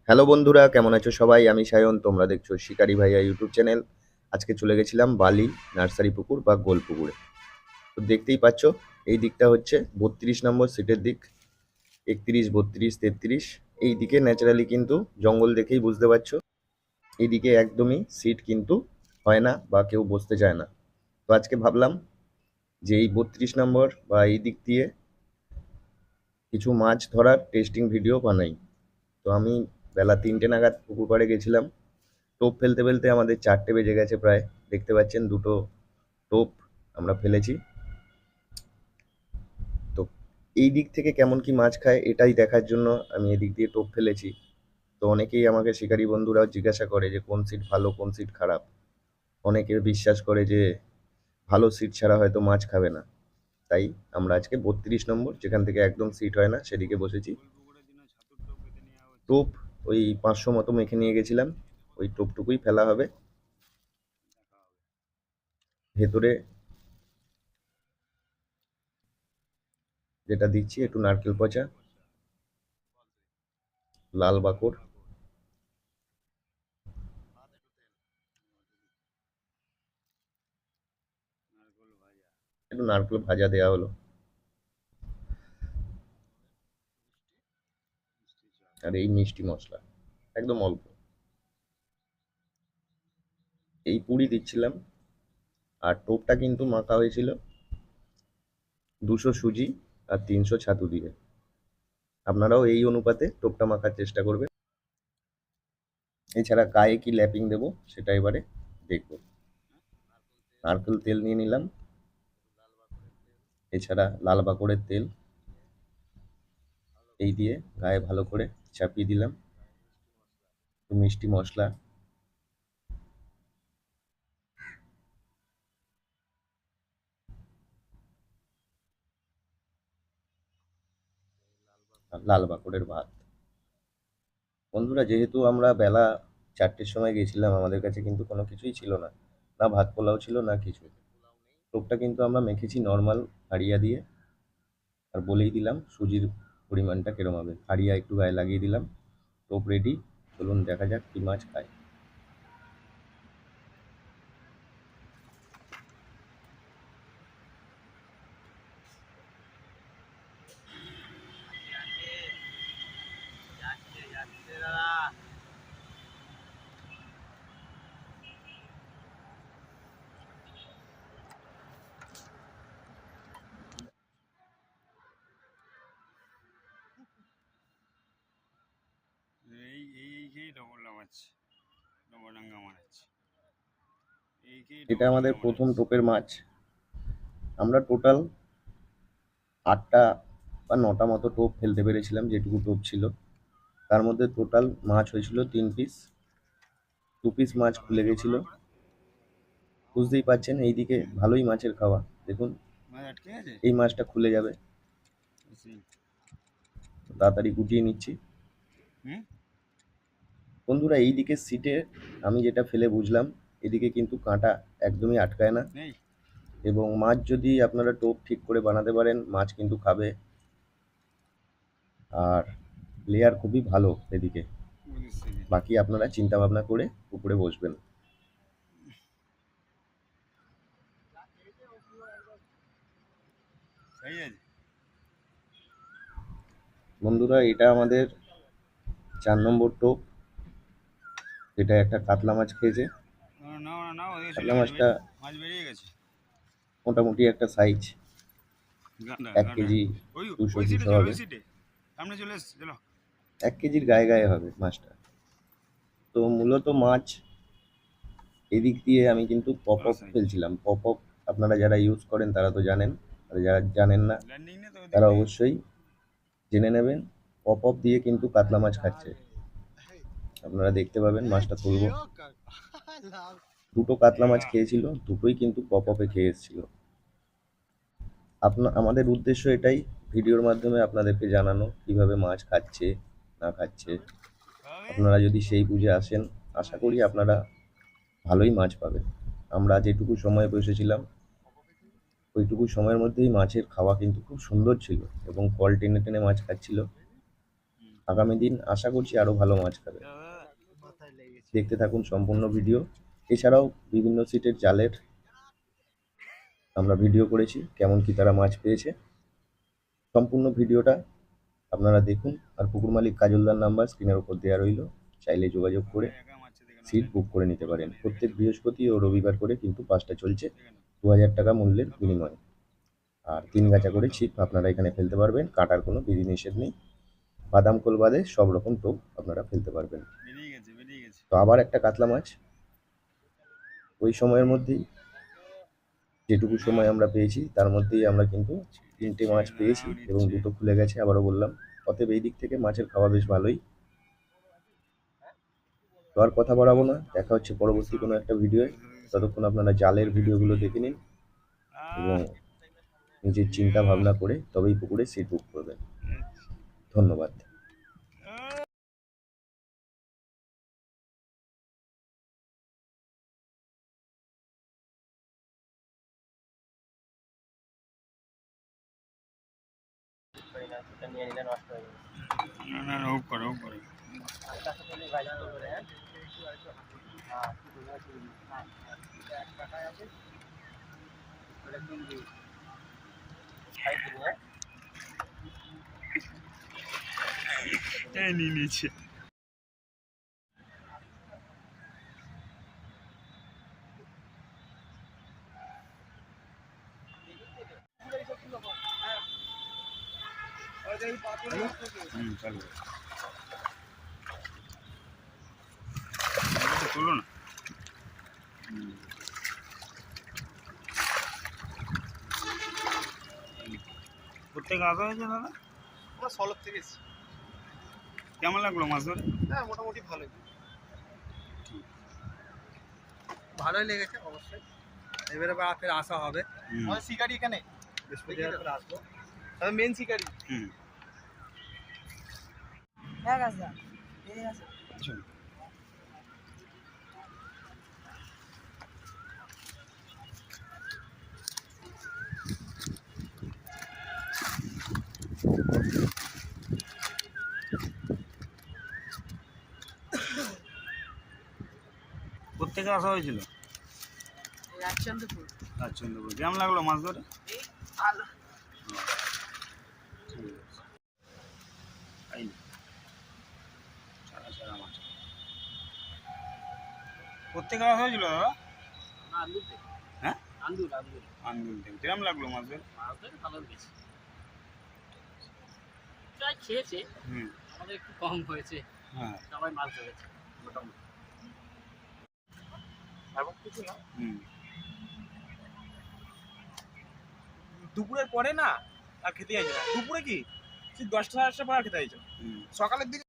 Hello বন্ধুরা, কেমন আছো সবাই? আমি সায়ন, তোমরা দেখছো শিকারি ভাইয়া ইউটিউব চ্যানেল। আজকে চলে গেছিলাম বালি নার্সারি পুকুর বা গোল পুকুরে। তো দেখতেই পাচ্ছ, এই দিকটা হচ্ছে 32 নম্বর সিটের দিক। 31, 32, 33 এই দিকে ন্যাচারালি কিন্তু জঙ্গল দেখেই বুঝতে পারছো, এইদিকে একদমই সিট কিন্তু হয় না বা কেউ বসতে চায় না। তো আজকে ভাবলাম যে এই 32 নম্বর বা এই দিক দিয়ে কিছু মাছ ধরার টেস্টিং ভিডিও বানাই। তো আমি বেলা 3টে নাগাদ পুকুর পাড়ে গেছিলাম। টোপ ফেলতে ফেলতে আমাদের 4টে বেজে গেছে প্রায়। দেখতে পাচ্ছেন দুটো টোপ আমরা ফেলেছি। তো এই দিক থেকে কেমন কি মাছ খায় এটাই দেখার জন্য আমি এদিক দিয়ে টোপ ফেলেছি। তো অনেকেই আমাকে শিকারী বন্ধুরাও জিজ্ঞাসা করে যে কোন সিট ভালো কোন সিট খারাপ। অনেকে বিশ্বাস করে যে ভালো সিট ছাড়া হয়তো মাছ খাবে না। তাই আমরা আজকে 32 নম্বর, যেখান থেকে একদম সিট হয় না, সেদিকে বসেছি। টোপ ওই 500 মতো মেখে নিয়ে গেছিলাম, ওই টোপটুকুই ফেলা হবে। ভেতরে যেটা দিচ্ছি একটু নারকেল পচা, লাল বাকড়, একটু নারকেল ভাজা দেওয়া হলো, আর এই মিষ্টি মশলা একদম অল্প। এই পুরি দিচ্ছিলাম। আর টোপটা কিন্তু মাখা হয়েছিল 200 সুজি আর 300 ছাতু দিয়ে। আপনারাও এই অনুপাতে টোপটা মাখার চেষ্টা করবেন। এছাড়া গায়ে কি ল্যাপিং দেবো সেটা এবারে দেখবো। নারকেল তেল নিয়ে নিলাম, এছাড়া লাল বাকড়ের তেল, এই দিয়ে গায়ে ভালো করে চাপিয়ে দিলাম। একটু মিষ্টি মশলা, আর লাল বাকড়ের ভাত। বন্ধুরা, যেহেতু আমরা বেলা 4টের সময় গেছিলাম, আমাদের কাছে কিন্তু কোনো কিছুই ছিল না, না ভাত পোলাও ছিল না কিছু। টোপটা কিন্তু আমরা মেখেছি নর্মাল হাঁড়িয়া দিয়ে। আর বলেই দিলাম সুজির পরিমাণটা কিরম হবে। হাঁড়িয়া একটু গায়ে লাগিয়ে দিলাম, টোপ রেডি। চলুন দেখা যাক কি মাছ খায়। এটা আমাদের প্রথম টোপের মাছ। আমরা টোটাল 8টা বা 9টা মতো টোপ ফেলতে পেরেছিলাম, যেটুকু টোপ ছিল। তার মধ্যে টোটাল মাছ হয়েছিল 3 পিস। 2 পিস মাছ খুলে গেছিল। বুঝতেই পারছেন এইদিকে ভালোই মাছের খাওয়া। দেখুন এই মাছটা খুলে যাবে, তাড়াতাড়ি গুটিয়ে নিচ্ছি। বন্ধুরা, এই দিকে সিটে আমি যেটা ফেলে বুঝলাম, এদিকে কিন্তু কাঁটা একদমই আটকায় না। এবং মাছ যদি আপনারা টোপ ঠিক করে বানাতে পারেন, মাছ কিন্তু খাবে। আর লেয়ার খুবই ভালো এদিকে। বাকি আপনারা চিন্তা ভাবনা করে পুকুরে বসবেন। বন্ধুরা, এটা আমাদের 4 নম্বর টোপ। এটা একটা কাতলা মাছ খেয়েছে। কাতলা মাছটা মোটামুটি একটা সাইজ, 1 কেজি 200-200 হবে। 1 কেজির গায়ে গায়ে হবে মাছটা। তো মূলত মাছ এদিক দিয়ে আমি কিন্তু পপ আপ ফেলছিলাম। পপ আপ আপনারা যারা ইউজ করেন তারা তো জানেন, আর যারা জানেন না তারা অবশ্যই জেনে নেবেন। পপ আপ দিয়ে কিন্তু কাতলা মাছ খাচ্ছে। আপনারা দেখতে পাবেন মাছটা তুলব। দুটো কাতলা মাছ খেয়েছিল, দুটোই কিন্তু পপ আপে খেয়ে এসেছিল। আমাদের উদ্দেশ্য এটাই, ভিডিওর মাধ্যমে আপনাদেরকে জানানো কিভাবে মাছ খাচ্ছে না খাচ্ছে। আপনারা যদি সেই বুঝে আসেন, আশা করি আপনারা ভালোই মাছ পাবেন। আমরা যেটুকু সময় বসেছিলাম, ওইটুকু সময়ের মধ্যেই মাছের খাওয়া কিন্তু খুব সুন্দর ছিল এবং কল টেনে টেনে মাছ খাচ্ছিল। আগামী দিন আশা করছি আরও ভালো মাছ খাবে। দেখতে থাকুন সম্পূর্ণ ভিডিও। এছাড়াও বিভিন্ন সিটের জালের আমরা ভিডিও করেছি, কেমন কি তারা মাছ পেয়েছে। সম্পূর্ণ ভিডিওটা আপনারা দেখুন। আর পুকুর মালিক কাজলদার নাম্বার স্ক্রিনের উপর দেওয়া রইল, চাইলে যোগাযোগ করে সিট বুক করে নিতে পারেন। প্রত্যেক বৃহস্পতি ও রবিবার করে কিন্তু পাসটা চলছে 2000 টাকা মূল্যের বিনিময়ে। আর 3 গাছা করে ছিপ আপনারা এখানে ফেলতে পারবেন, কাটার কোনো বিধিনিষেধ নেই। বাদাম কোল বাদে সব রকম টোপ আপনারা ফেলতে পারবেন। তো আবার একটা কাতলা মাছ ওই সময়ের মধ্যেই, যেটুকু সময় আমরা পেয়েছি তার মধ্যেই আমরা কিন্তু 3টে মাছ পেয়েছি এবং 2টো খুলে গেছে, আবারও বললাম। অতএব এই দিক থেকে মাছের খাওয়া বেশ ভালোই। তো আর কথা বাড়াবো না, দেখা হচ্ছে পরবর্তী কোনো একটা ভিডিওয়ে। ততক্ষণ আপনারা জালের ভিডিওগুলো দেখে নিন এবং নিজের চিন্তা ভাবনা করে তবেই পুকুরে সিট বুক করবেন। ধন্যবাদ। নিয়ে নিয়েছে। চলো না। কোথেকে আসা হয়েছে দাদা? আমরা সলভ থেকে এসেছি। কেমন লাগলো মাছ ধরে? হ্যাঁ, মোটামুটি ভালোই। ভালোই লেগেছে অবশ্যই। এবারে আবার ফের আসা হবে। আমাদের শিকারি এখানে বৃহস্পতিবার করে আসবো। তবে মেন শিকারি। হ্যাঁ গাছা এই গাছা কোথেকে আসা হয়েছিল? রাজচন্দ্রপুর। রাজচন্দ্রপুর। কেমন লাগলো মাছ ধরে? ভালো। ঠিক আছে। এই সারা সারা মাছ। কোথেকে আসা হয়েছিল দাদা? আন্দুল থেকে। হ্যাঁ, আন্দুল আন্দুল থেকে। কেমন লাগলো মাছ ধরে? মাছ ধরে ভালো লেগেছে। প্রায় খেয়েছে, আমাদের একটু কম হয়েছে। হ্যাঁ, সবাই মাছ ধরেছে মোটামুটি। এমন কিছু না। দুপুরের পরে না আর খেতে চাইছে না। দুপুরে কি ঠিক 10টা 11টা পর আর খেতে চাইছে না। সকালের দিকে